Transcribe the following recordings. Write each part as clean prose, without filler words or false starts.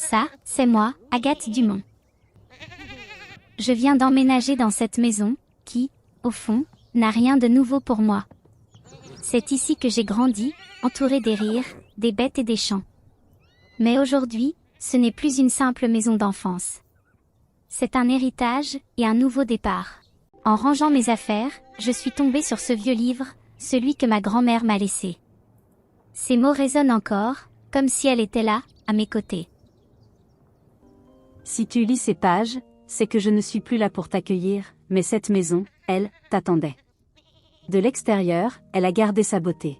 Ça, c'est moi, Agathe Dumont. Je viens d'emménager dans cette maison, qui, au fond, n'a rien de nouveau pour moi. C'est ici que j'ai grandi, entourée des rires, des bêtes et des chants. Mais aujourd'hui, ce n'est plus une simple maison d'enfance. C'est un héritage et un nouveau départ. En rangeant mes affaires, je suis tombée sur ce vieux livre, celui que ma grand-mère m'a laissé. Ces mots résonnent encore, comme si elle était là, à mes côtés. Si tu lis ces pages, c'est que je ne suis plus là pour t'accueillir, mais cette maison, elle, t'attendait. De l'extérieur, elle a gardé sa beauté.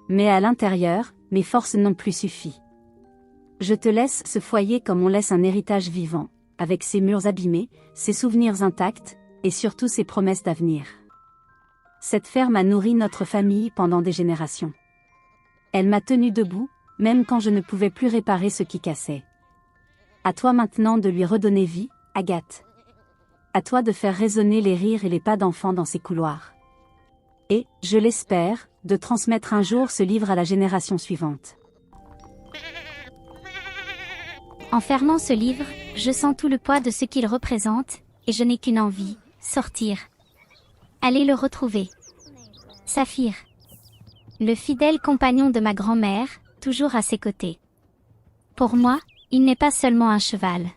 Mais à l'intérieur, mes forces n'ont plus suffi. Je te laisse ce foyer comme on laisse un héritage vivant, avec ses murs abîmés, ses souvenirs intacts, et surtout ses promesses d'avenir. Cette ferme a nourri notre famille pendant des générations. Elle m'a tenu debout, même quand je ne pouvais plus réparer ce qui cassait. À toi maintenant de lui redonner vie, Agathe. À toi de faire résonner les rires et les pas d'enfants dans ces couloirs. Et, je l'espère, de transmettre un jour ce livre à la génération suivante. En fermant ce livre, je sens tout le poids de ce qu'il représente, et je n'ai qu'une envie, sortir. Aller le retrouver. Saphir. Le fidèle compagnon de ma grand-mère, toujours à ses côtés. Pour moi, il n'est pas seulement un cheval.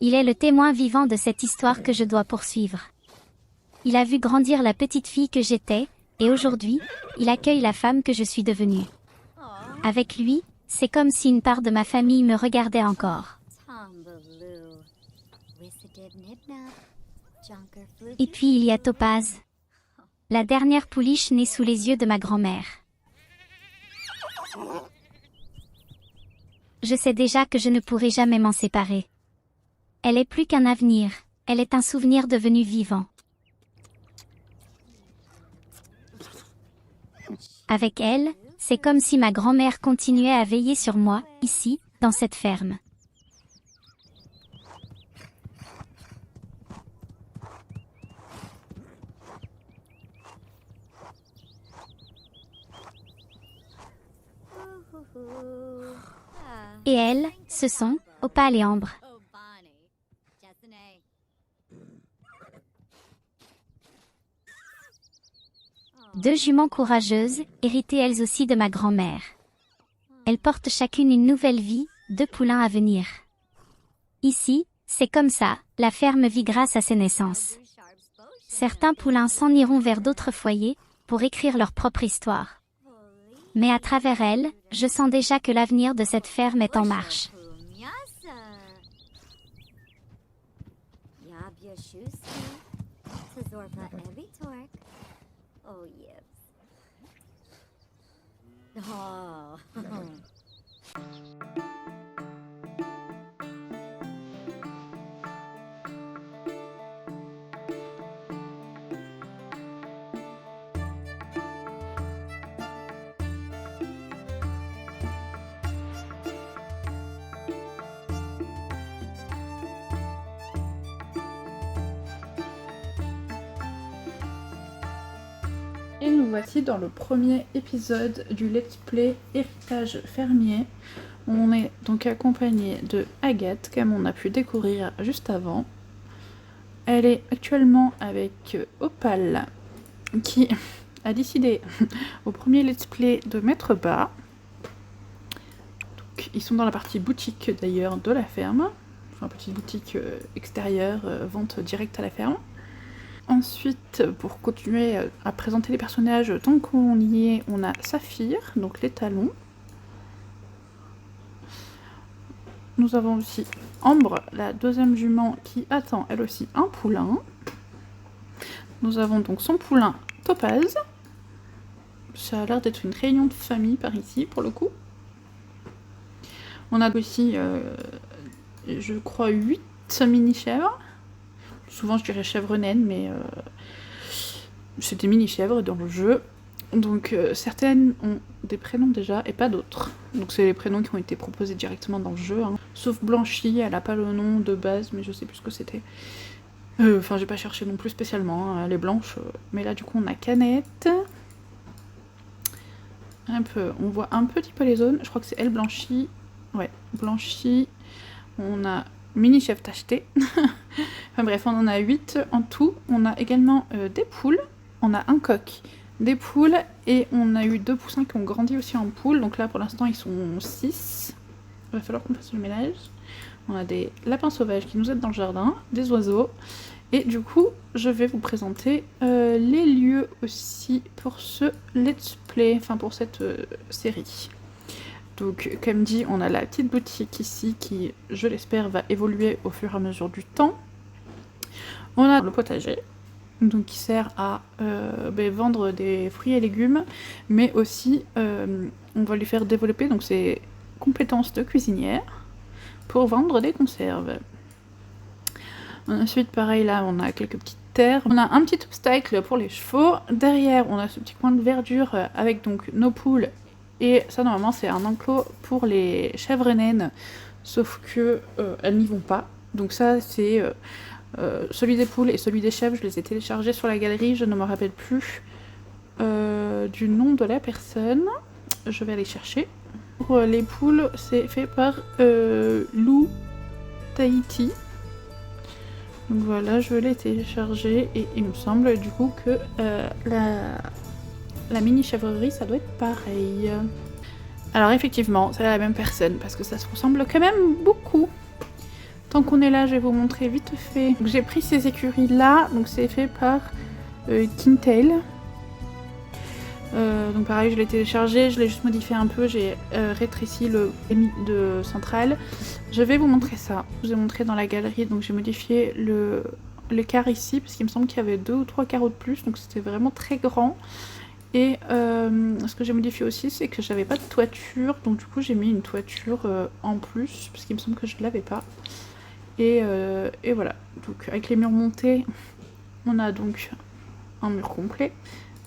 Il est le témoin vivant de cette histoire que je dois poursuivre. Il a vu grandir la petite fille que j'étais, et aujourd'hui, il accueille la femme que je suis devenue. Avec lui, c'est comme si une part de ma famille me regardait encore. Et puis il y a Topaz. La dernière pouliche née sous les yeux de ma grand-mère. Je sais déjà que je ne pourrai jamais m'en séparer. Elle est plus qu'un avenir, elle est un souvenir devenu vivant. Avec elle, c'est comme si ma grand-mère continuait à veiller sur moi, ici, dans cette ferme. Et elles, ce sont Opale et Ambre. Deux juments courageuses, héritées elles aussi de ma grand-mère. Elles portent chacune une nouvelle vie, deux poulains à venir. Ici, c'est comme ça, la ferme vit grâce à ses naissances. Certains poulains s'en iront vers d'autres foyers, pour écrire leur propre histoire. Mais à travers elle, je sens déjà que l'avenir de cette ferme est en marche. Et nous voici dans le premier épisode du Let's Play Héritage Fermier. On est donc accompagné de Agathe, comme on a pu découvrir juste avant. Elle est actuellement avec Opale, qui a décidé au premier Let's Play de mettre bas. Donc, ils sont dans la partie boutique d'ailleurs de la ferme. Enfin, petite boutique extérieure, vente directe à la ferme. Ensuite, pour continuer à présenter les personnages, tant qu'on y est, on a Saphir, donc les talons. Nous avons aussi Ambre, la deuxième jument, qui attend elle aussi un poulain. Nous avons donc son poulain Topaz. Ça a l'air d'être une réunion de famille par ici, pour le coup. On a aussi, je crois, 8 mini-chèvres. Souvent je dirais chèvre naine, mais c'est des mini-chèvres dans le jeu. Donc certaines ont des prénoms déjà et pas d'autres. Donc c'est les prénoms qui ont été proposés directement dans le jeu. Hein. Sauf Blanchie, elle a pas le nom de base, mais je sais plus ce que c'était. Enfin j'ai pas cherché non plus spécialement, hein. Elle est blanche. Mais là du coup on a Canette. On voit un petit peu les zones. Je crois que c'est elle Blanchie. Ouais, blanchi. On a mini chèvre tacheté. Enfin bref, on en a 8 en tout. On a également des poules. On a un coq, des poules et on a eu 2 poussins qui ont grandi aussi en poules. Donc là pour l'instant ils sont 6. Il va falloir qu'on fasse le ménage. On a des lapins sauvages qui nous aident dans le jardin, des oiseaux. Et du coup, je vais vous présenter les lieux aussi pour ce let's play, enfin pour cette série. Donc comme dit, on a la petite boutique ici qui, je l'espère, va évoluer au fur et à mesure du temps. On a le potager, donc qui sert à vendre des fruits et légumes, mais aussi on va lui faire développer donc ses compétences de cuisinière pour vendre des conserves. Ensuite, pareil, là, on a quelques petites terres. On a un petit obstacle pour les chevaux. Derrière, on a ce petit coin de verdure avec donc nos poules. Et ça, normalement, c'est un enclos pour les chèvres naines. Sauf que elles n'y vont pas. Donc ça, c'est celui des poules et celui des chèvres. Je les ai téléchargés sur la galerie. Je ne me rappelle plus du nom de la personne. Je vais aller chercher. Pour les poules, c'est fait par Lou Tahiti. Donc voilà, je l'ai téléchargé et il me semble du coup que la mini chèvrerie ça doit être pareil. Alors effectivement, c'est la même personne parce que ça se ressemble quand même beaucoup. Tant qu'on est là, je vais vous montrer vite fait. J'ai pris ces écuries là, donc c'est fait par Kintail. Donc pareil, je l'ai téléchargé, je l'ai juste modifié un peu, j'ai rétréci le de centrale. Je vais vous montrer ça. Je vous ai montré dans la galerie, donc j'ai modifié l'écart ici, parce qu'il me semble qu'il y avait 2 ou 3 carreaux de plus, donc c'était vraiment très grand. Et ce que j'ai modifié aussi, c'est que j'avais pas de toiture, donc du coup j'ai mis une toiture en plus, parce qu'il me semble que je ne l'avais pas. Et voilà, donc avec les murs montés, on a donc un mur complet.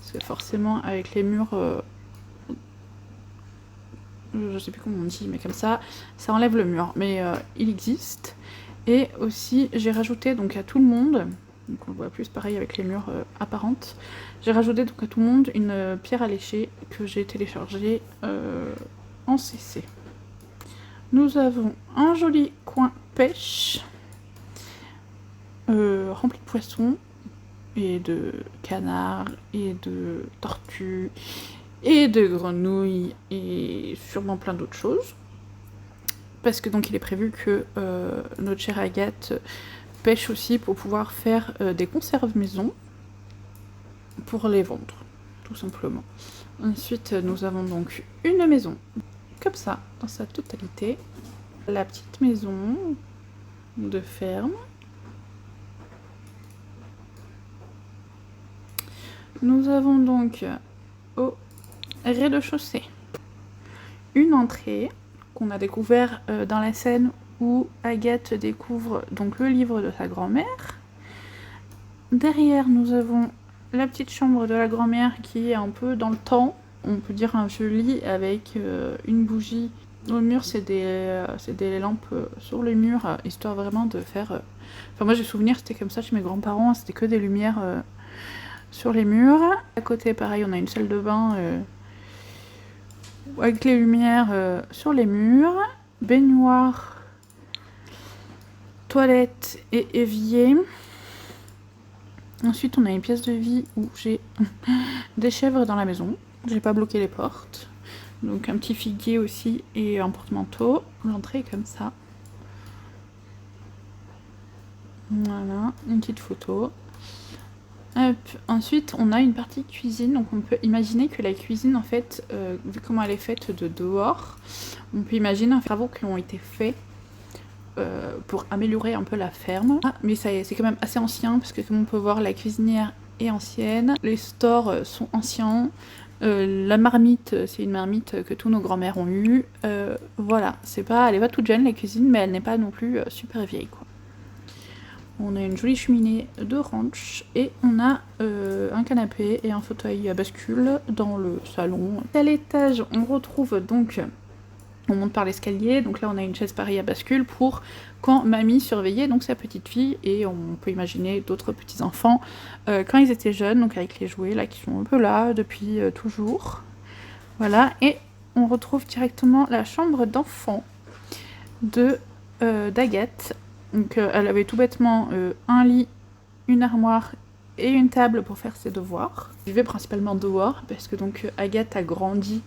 Parce que forcément avec les murs, je sais plus comment on dit, mais comme ça enlève le mur. Mais il existe. Et aussi j'ai rajouté donc à tout le monde, donc on le voit plus pareil avec les murs apparentes, j'ai rajouté donc à tout le monde une pierre à lécher que j'ai téléchargée en CC. Nous avons un joli coin pêche rempli de poissons. Et de canards, et de tortues, et de grenouilles, et sûrement plein d'autres choses. Parce que donc il est prévu que notre chère Agathe pêche aussi pour pouvoir faire des conserves maison pour les vendre, tout simplement. Ensuite, nous avons donc une maison, comme ça, dans sa totalité. La petite maison de ferme. Nous avons donc au rez-de-chaussée une entrée qu'on a découvert dans la scène où Agathe découvre donc le livre de sa grand-mère. Derrière, nous avons la petite chambre de la grand-mère qui est un peu dans le temps. On peut dire un vieux lit avec une bougie. Au mur, c'est des lampes sur le mur, histoire vraiment de faire... Enfin moi j'ai souvenir, c'était comme ça chez mes grands-parents, c'était que des lumières... sur les murs. À côté, pareil, on a une salle de bain avec les lumières sur les murs. Baignoire, toilette et évier. Ensuite, on a une pièce de vie où j'ai des chèvres dans la maison. J'ai pas bloqué les portes. Donc un petit figuier aussi et un porte-manteau. L'entrée est comme ça. Voilà, une petite photo. Hop. Ensuite, on a une partie cuisine, donc on peut imaginer que la cuisine, en fait, vu comment elle est faite de dehors, on peut imaginer un travaux qui ont été faits pour améliorer un peu la ferme. Ah, mais c'est quand même assez ancien, parce que comme on peut voir, la cuisinière est ancienne, les stores sont anciens, la marmite, c'est une marmite que tous nos grands-mères ont eue. Voilà, elle est pas toute jeune la cuisine, mais elle n'est pas non plus super vieille, quoi. On a une jolie cheminée de ranch et on a un canapé et un fauteuil à bascule dans le salon. À l'étage, on retrouve donc, on monte par l'escalier, donc là on a une chaise pareille à bascule pour quand mamie surveillait donc sa petite fille, et on peut imaginer d'autres petits enfants quand ils étaient jeunes, donc avec les jouets là qui sont un peu là depuis toujours. Voilà, et on retrouve directement la chambre d'enfant d'Agathe. Donc elle avait tout bêtement un lit, une armoire et une table pour faire ses devoirs. Elle vivait principalement dehors parce que donc Agathe a grandi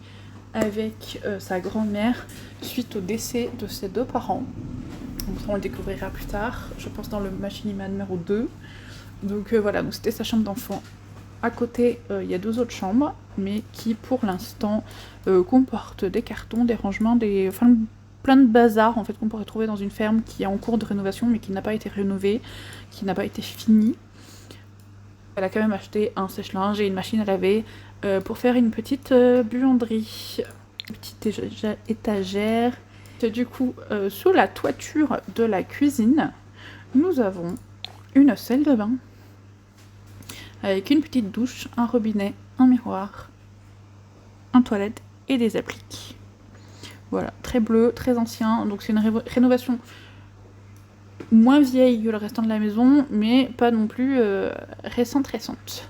avec sa grand-mère suite au décès de ses deux parents. Donc ça on le découvrira plus tard, je pense dans le Machinima numéro 2. Donc voilà, donc c'était sa chambre d'enfant. À côté, il y a 2 autres chambres, mais qui pour l'instant comportent des cartons, des rangements, plein de bazar en fait qu'on pourrait trouver dans une ferme qui est en cours de rénovation, mais qui n'a pas été rénovée, qui n'a pas été finie. Elle a quand même acheté un sèche-linge et une machine à laver pour faire une petite buanderie, une petite étagère. Et du coup, sous la toiture de la cuisine, nous avons une salle de bain avec une petite douche, un robinet, un miroir, un toilette et des appliques. Voilà, très bleu, très ancien. Donc c'est une rénovation moins vieille que le restant de la maison, mais pas non plus récente.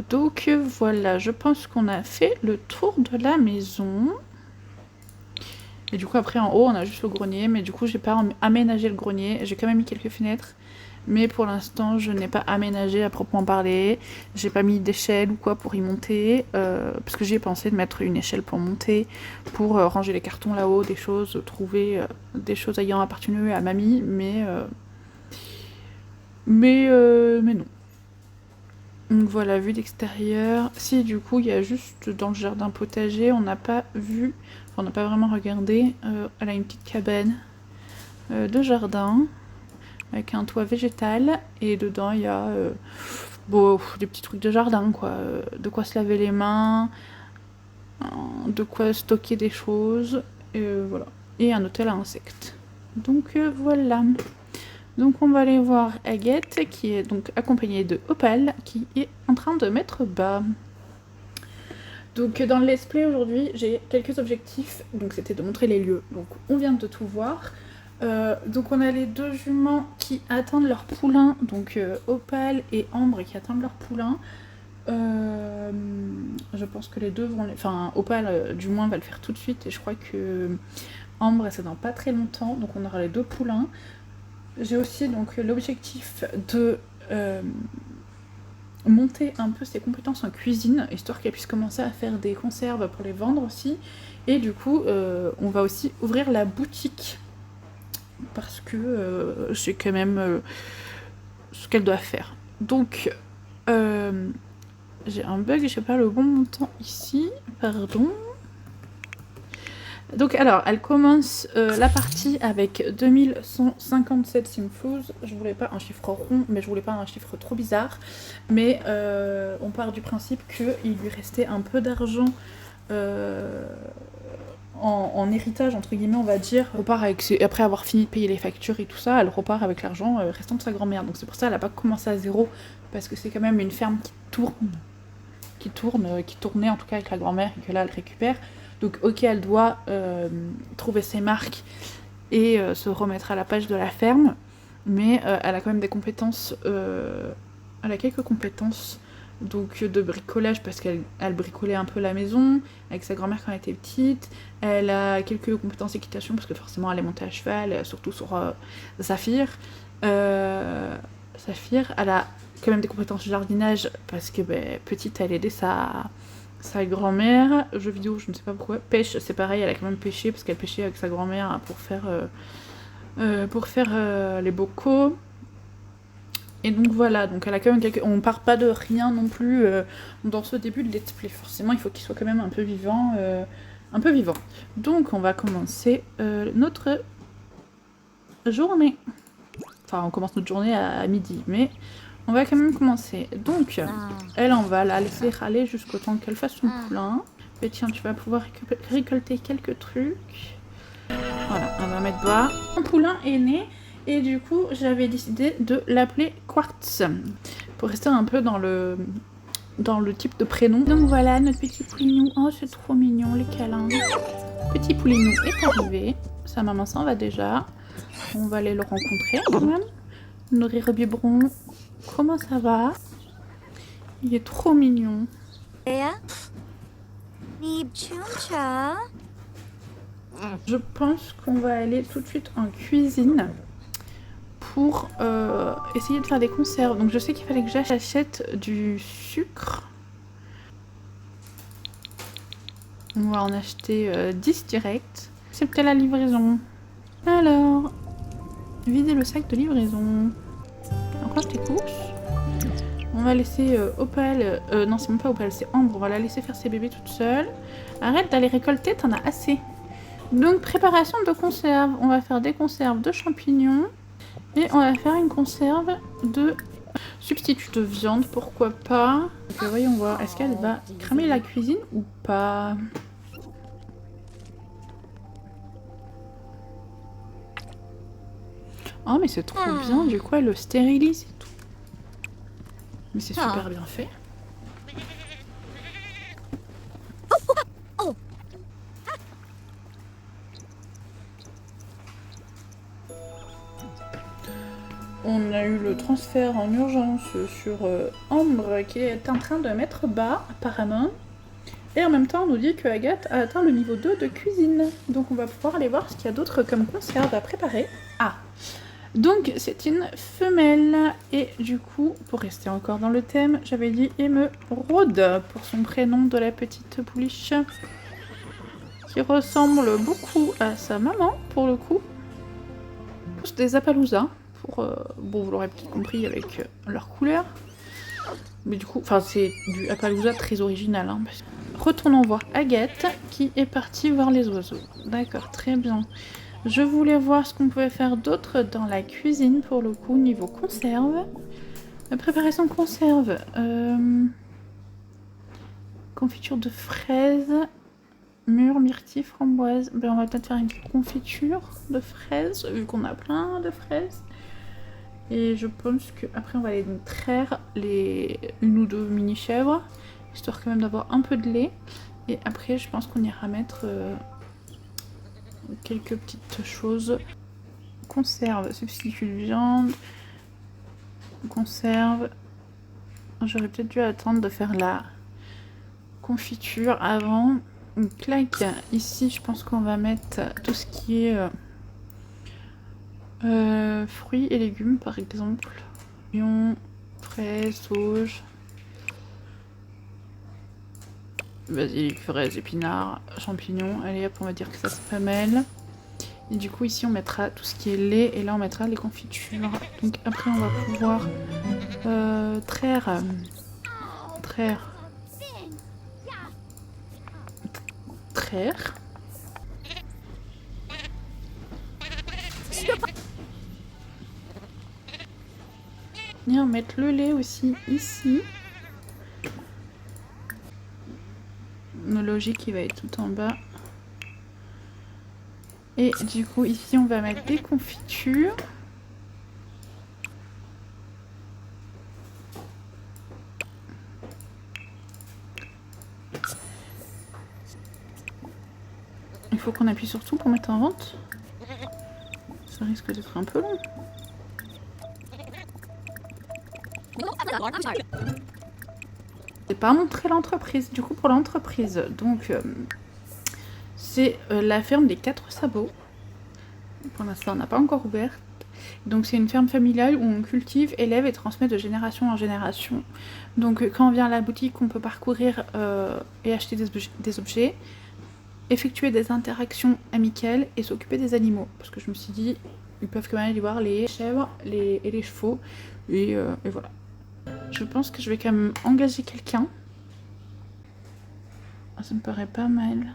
Donc voilà, je pense qu'on a fait le tour de la maison. Et du coup après en haut on a juste le grenier, mais du coup j'ai pas aménagé le grenier. J'ai quand même mis quelques fenêtres. Mais pour l'instant, je n'ai pas aménagé à proprement parler. J'ai pas mis d'échelle ou quoi pour y monter. Parce que j'ai pensé de mettre une échelle pour monter, pour ranger les cartons là-haut, des choses, trouver des choses ayant appartenu à mamie. Mais non. Donc voilà, vue d'extérieur. Si du coup, il y a juste dans le jardin potager, on n'a pas vu, enfin, on n'a pas vraiment regardé. Elle a une petite cabane de jardin, avec un toit végétal, et dedans il y a des petits trucs de jardin, quoi. De quoi se laver les mains, de quoi stocker des choses, voilà. Et un hôtel à insectes. Donc voilà. Donc on va aller voir Agathe, qui est donc accompagnée de Opal, qui est en train de mettre bas. Donc dans le let's play aujourd'hui, j'ai quelques objectifs, donc c'était de montrer les lieux. Donc on vient de tout voir. Donc on a les 2 juments qui attendent leur poulain, donc Opal et Ambre qui attendent leur poulain. Je pense que les deux vont... Enfin, Opal du moins va le faire tout de suite, et je crois que Ambre c'est dans pas très longtemps, donc on aura les 2 poulains. J'ai aussi donc l'objectif de monter un peu ses compétences en cuisine, histoire qu'elle puisse commencer à faire des conserves pour les vendre aussi. Et du coup, on va aussi ouvrir la boutique, parce que c'est quand même ce qu'elle doit faire. Donc, j'ai un bug, j'ai pas le bon montant ici, pardon. Donc alors, elle commence la partie avec 2157 simfous. Je voulais pas un chiffre rond, mais je voulais pas un chiffre trop bizarre. Mais on part du principe qu'il lui restait un peu d'argent en héritage, entre guillemets, on va dire. Elle repart après avoir fini de payer les factures et tout ça, elle repart avec l'argent restant de sa grand-mère. Donc c'est pour ça qu'elle n'a pas commencé à zéro, parce que c'est quand même une ferme qui tournait en tout cas avec la grand-mère, et que là elle récupère. Donc ok, elle doit trouver ses marques et se remettre à la page de la ferme, mais elle a quand même des compétences, elle a quelques compétences donc de bricolage, parce qu'elle bricolait un peu la maison avec sa grand-mère quand elle était petite. Elle a quelques compétences d'équitation, parce que forcément elle est montée à cheval, surtout sur Saphir. Saphir, elle a quand même des compétences de jardinage, parce que petite elle aidait sa grand-mère. Jeux vidéo, je ne sais pas pourquoi. Pêche, c'est pareil, elle a quand même pêché, parce qu'elle pêchait avec sa grand-mère pour faire les bocaux. Et donc voilà, donc elle a quand même on part pas de rien non plus dans ce début de let's play. Forcément, il faut qu'il soit quand même un peu vivant. Donc on va commencer notre journée. Enfin, on commence notre journée à midi, mais on va quand même commencer. Donc, elle, on va la laisser râler jusqu'au temps qu'elle fasse son poulain. Et tiens, tu vas pouvoir récolter quelques trucs. Voilà, on va mettre bas. Mon poulain est né, et du coup, j'avais décidé de l'appeler Quartz, pour rester un peu dans le type de prénom. Donc voilà, notre petit poulinou. Oh, c'est trop mignon, les câlins. Petit poulinou est arrivé. Sa maman s'en va déjà. On va aller le rencontrer quand même. Nourrir biberon. Comment ça va? Il est trop mignon. Je pense qu'on va aller tout de suite en cuisine pour essayer de faire des conserves. Donc je sais qu'il fallait que j'achète du sucre. On va en acheter 10 direct. Accepter la livraison. Alors, vider le sac de livraison. Encore tes courses. On va laisser Opal... non, c'est même pas Opal, c'est Ambre. On va la laisser faire ses bébés toute seule. Arrête d'aller récolter, t'en as assez. Donc, préparation de conserve. On va faire des conserves de champignons. Et on va faire une conserve de substitut de viande, pourquoi pas. Donc, voyons voir, est-ce qu'elle va cramer la cuisine ou pas? Oh, mais c'est trop bien, du coup elle le stérilise et tout. Mais c'est super bien fait. On a eu le transfert en urgence sur Ambre qui est en train de mettre bas apparemment. Et en même temps on nous dit que Agathe a atteint le niveau 2 de cuisine. Donc on va pouvoir aller voir ce qu'il y a d'autre comme conserve à préparer. Ah, donc c'est une femelle. Et du coup, pour rester encore dans le thème, j'avais dit Émeraude pour son prénom de la petite pouliche. Qui ressemble beaucoup à sa maman pour le coup. Tous des Appaloosas. Bon, vous l'aurez peut-être compris avec leur couleur. Mais du coup, enfin c'est du Appaloosa très original. Hein. Retournons voir Agathe qui est partie voir les oiseaux. D'accord, très bien. Je voulais voir ce qu'on pouvait faire d'autre dans la cuisine pour le coup, niveau conserve. Préparation de conserve. Confiture de fraises. Mûre, myrtille, framboise. Ben, on va peut-être faire une confiture de fraises, vu qu'on a plein de fraises. Et je pense qu'après on va aller donc traire une ou deux mini-chèvres, histoire quand même d'avoir un peu de lait. Et après je pense qu'on ira mettre quelques petites choses. Conserve, substitut de viande. Conserve. J'aurais peut-être dû attendre de faire la confiture avant. Donc clac, ici je pense qu'on va mettre tout ce qui est... fruits et légumes par exemple. Lion, fraises, sauge. Basilic, fraises, épinards, champignons. Allez hop, on va dire que ça c'est pas mal. Et du coup ici on mettra tout ce qui est lait et là on mettra les confitures. Donc après on va pouvoir traire. Venir mettre le lait aussi ici. Logique, il va être tout en bas. Et du coup, ici, on va mettre des confitures. Il faut qu'on appuie sur tout pour mettre en vente. Ça risque d'être un peu long. J'ai pas montré l'entreprise. Du coup, pour l'entreprise, donc c'est la ferme des 4 sabots. Pour l'instant, on n'a pas encore ouvert. Donc c'est une ferme familiale où on cultive, élève et transmet de génération en génération. Donc quand on vient à la boutique, on peut parcourir et acheter des objets, effectuer des interactions amicales et s'occuper des animaux. Parce que je me suis dit, ils peuvent quand même aller voir les chèvres et les chevaux. Et voilà. Je pense que je vais quand même engager quelqu'un. Ça me paraît pas mal.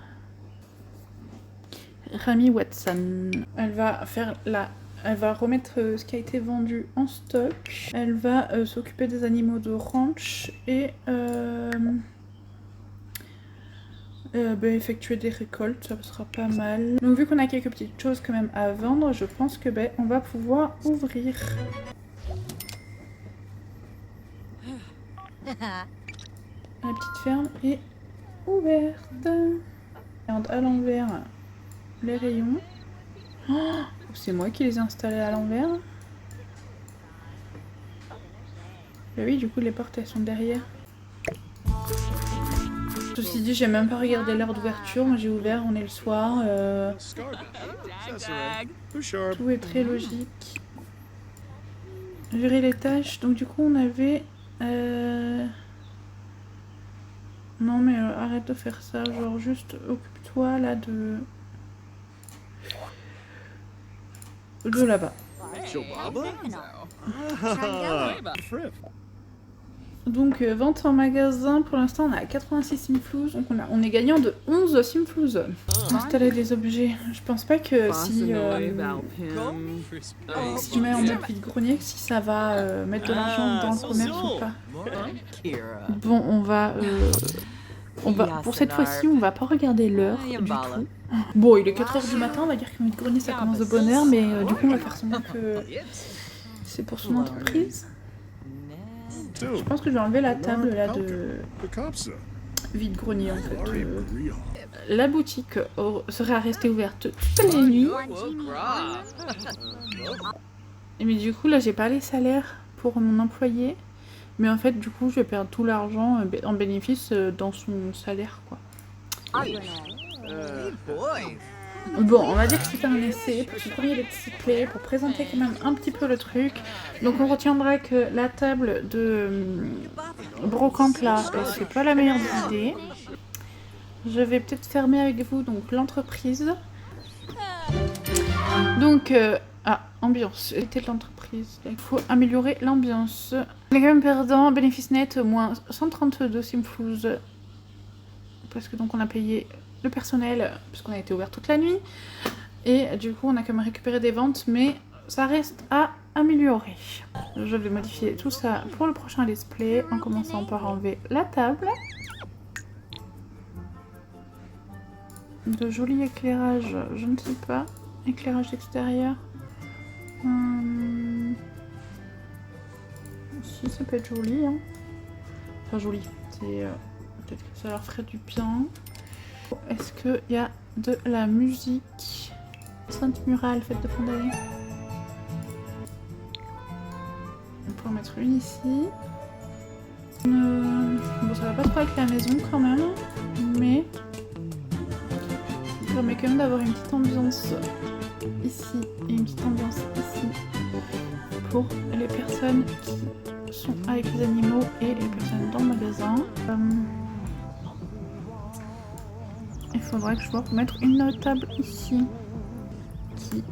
Rami Watson. Elle va remettre ce qui a été vendu en stock. Elle va s'occuper des animaux de ranch et effectuer des récoltes, ça sera pas mal. Donc vu qu'on a quelques petites choses quand même à vendre, je pense que on va pouvoir ouvrir. La petite ferme est ouverte. Regarde à l'envers les rayons. Oh, c'est moi qui les ai installés à l'envers. Bah oui, du coup les portes elles sont derrière. Ceci dit, j'ai même pas regardé l'heure d'ouverture. Moi j'ai ouvert, on est le soir. Tout est très logique. Gérer les tâches. Donc du coup on avait... Non mais arrête de faire ça. Genre juste occupe-toi là de là-bas. Donc vente en magasin, pour l'instant on a 86 simflouz, donc on est gagnant de 11 simflouz. Installer des objets, je pense pas que si je mets en mode vide-grenier, si ça va mettre de l'argent dans le commerce ou pas. Bon, on va pour cette fois-ci, on va pas regarder l'heure du tout. Bon, il est 4h du matin, on va dire que le vide-grenier ça commence de bonne heure, mais du coup on va faire semblant que c'est pour son entreprise. Je pense que je vais enlever la table là de vide-grenier en fait. La boutique sera restée ouverte toute la nuit. Mais du coup là j'ai pas les salaires pour mon employé. Mais en fait du coup je vais perdre tout l'argent en bénéfice dans son salaire quoi. Bon, on va dire que c'était un essai pour ce premier let's play, pour présenter quand même un petit peu le truc. Donc on retiendra que la table de brocante là, c'est pas la meilleure des idées. Je vais peut-être fermer avec vous donc l'entreprise. Donc, ambiance, c'était l'entreprise. Il faut améliorer l'ambiance. On est quand même perdant, bénéfice net, moins 132 simflouz. Parce que donc on a payé le personnel, puisqu'on a été ouvert toute la nuit. Et du coup on a quand même récupéré des ventes, mais ça reste à améliorer. Je vais modifier tout ça pour le prochain let's play, en commençant par enlever la table. De jolis éclairages, je ne sais pas. Éclairage extérieur. Si, ça peut être joli. Hein. Enfin joli, c'est... peut-être que ça leur ferait du bien. Est-ce qu'il y a de la musique? Sainte Murale, fête de fin d'année. On peut en mettre une ici. Bon, ça va pas trop avec la maison quand même, mais ça permet quand même d'avoir une petite ambiance ici et une petite ambiance ici pour les personnes qui sont avec les animaux et les personnes dans le magasin. Il faudrait que je vois mettre une table ici. Qui...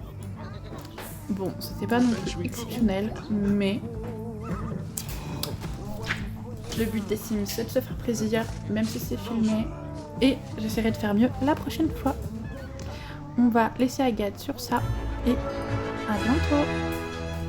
Bon, c'était pas non plus exceptionnel, mais le but des Sims c'est de se faire plaisir, même si c'est filmé. Et j'essaierai de faire mieux la prochaine fois. On va laisser Agathe sur ça et à bientôt.